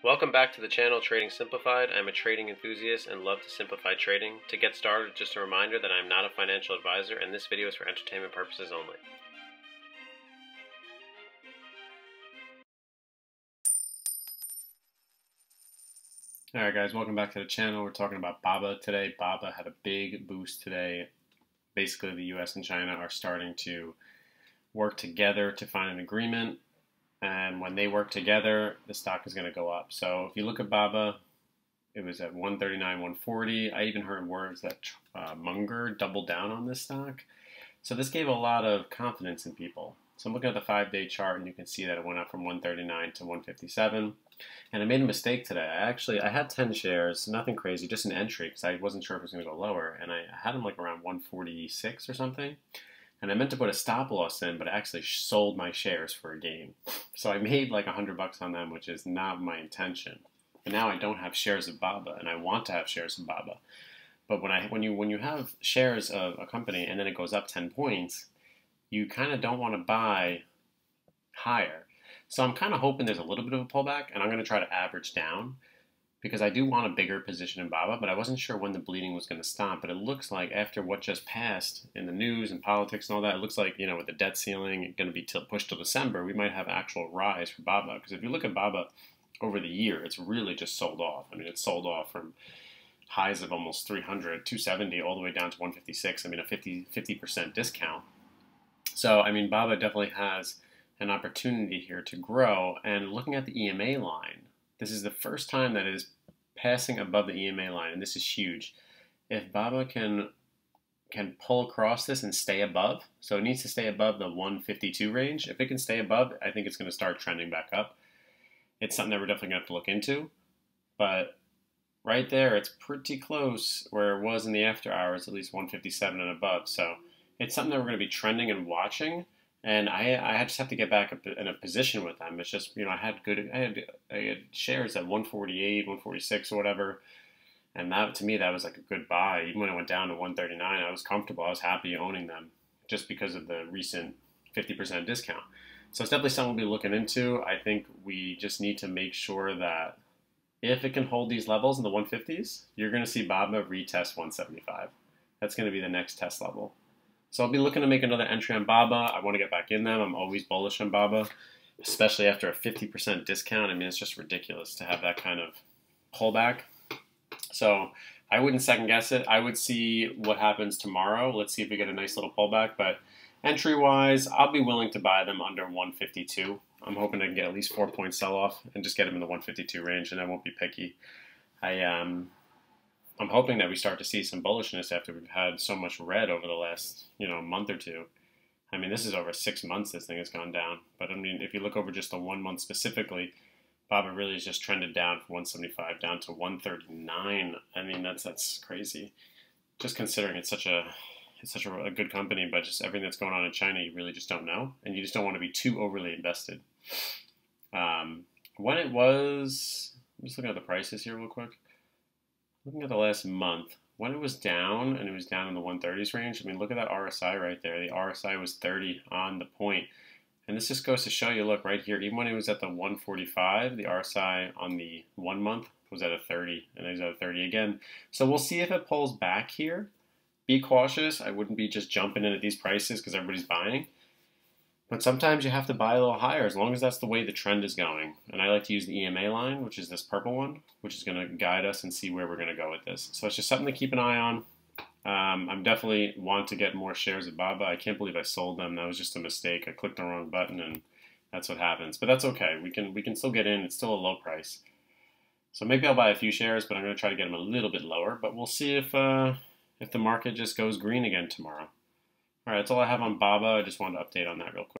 Welcome back to the channel Trading Simplified. I'm a trading enthusiast and love to simplify trading. To get started, just a reminder that I'm not a financial advisor and this video is for entertainment purposes only. Alright guys, welcome back to the channel. We're talking about BABA today. BABA had a big boost today. Basically the US and China are starting to work together to find an agreement. And when they work together, the stock is going to go up. So if you look at BABA, it was at 139, 140. I even heard words that Munger doubled down on this stock. So this gave a lot of confidence in people. So I'm looking at the 5-day chart, and you can see that it went up from 139 to 157. And I made a mistake today. I had 10 shares, nothing crazy, just an entry because I wasn't sure if it was going to go lower. And I had them like around 146 or something. And I meant to put a stop loss in, but I actually sold my shares for a gain. So I made like $100 on them, which is not my intention. And now I don't have shares of BABA, and I want to have shares of BABA. But when you have shares of a company and then it goes up 10 points, you kind of don't want to buy higher. So I'm kind of hoping there's a little bit of a pullback, and I'm going to try to average down because I do want a bigger position in BABA, but I wasn't sure when the bleeding was going to stop. But it looks like after what just passed in the news and politics and all that, it looks like, with the debt ceiling going to be pushed till December, we might have actual rise for BABA. Because if you look at BABA over the year, it's really just sold off. I mean, it's sold off from highs of almost 300, 270, all the way down to 156. I mean, a 50% discount. So, I mean, BABA definitely has an opportunity here to grow. And looking at the EMA line, this is the first time that it is passing above the EMA line, and this is huge. If BABA can pull across this and stay above, so it needs to stay above the 152 range. If it can stay above, I think it's going to start trending back up. It's something that we're definitely going to have to look into. But right there, it's pretty close where it was in the after hours, at least 157 and above. So it's something that we're going to be trending and watching. And I just have to get back in a position with them. It's just, I had shares at 148, 146 or whatever. And that, to me, that was like a good buy. Even when it went down to 139, I was comfortable. I was happy owning them just because of the recent 50% discount. So it's definitely something we'll be looking into. I think we just need to make sure that if it can hold these levels in the 150s, you're going to see BABA retest 175. That's going to be the next test level. So I'll be looking to make another entry on BABA. I want to get back in them. I'm always bullish on BABA, especially after a 50% discount. I mean, it's just ridiculous to have that kind of pullback. So I wouldn't second guess it. I would see what happens tomorrow. Let's see if we get a nice little pullback. But entry-wise, I'll be willing to buy them under 152. I'm hoping I can get at least 4-point sell-off and just get them in the 152 range, and I won't be picky. I'm hoping that we start to see some bullishness after we've had so much red over the last, month or two. I mean, this is over 6 months this thing has gone down. But, I mean, if you look over just the 1 month specifically, BABA really has just trended down from 175 down to 139. I mean, that's crazy. Just considering it's such a good company, but just everything that's going on in China, you really just don't know. And you just don't want to be too overly invested. When it was, I'm just looking at the prices here real quick. Looking at the last month, when it was down, and it was down in the 130s range, I mean, look at that RSI right there. The RSI was 30 on the point. And this just goes to show you, look, right here, even when it was at the 145, the RSI on the 1 month was at a 30, and it was at a 30 again. So we'll see if it pulls back here. Be cautious. I wouldn't be just jumping in at these prices because everybody's buying. But sometimes you have to buy a little higher as long as that's the way the trend is going. And I like to use the EMA line, which is this purple one, which is going to guide us and see where we're going to go with this. So it's just something to keep an eye on. I'm definitely want to get more shares of BABA. I can't believe I sold them. That was just a mistake. I clicked the wrong button and that's what happens. But that's okay. We can still get in. It's still a low price. So maybe I'll buy a few shares, but I'm going to try to get them a little bit lower. But we'll see if the market just goes green again tomorrow. All right, that's all I have on BABA. I just wanted to update on that real quick.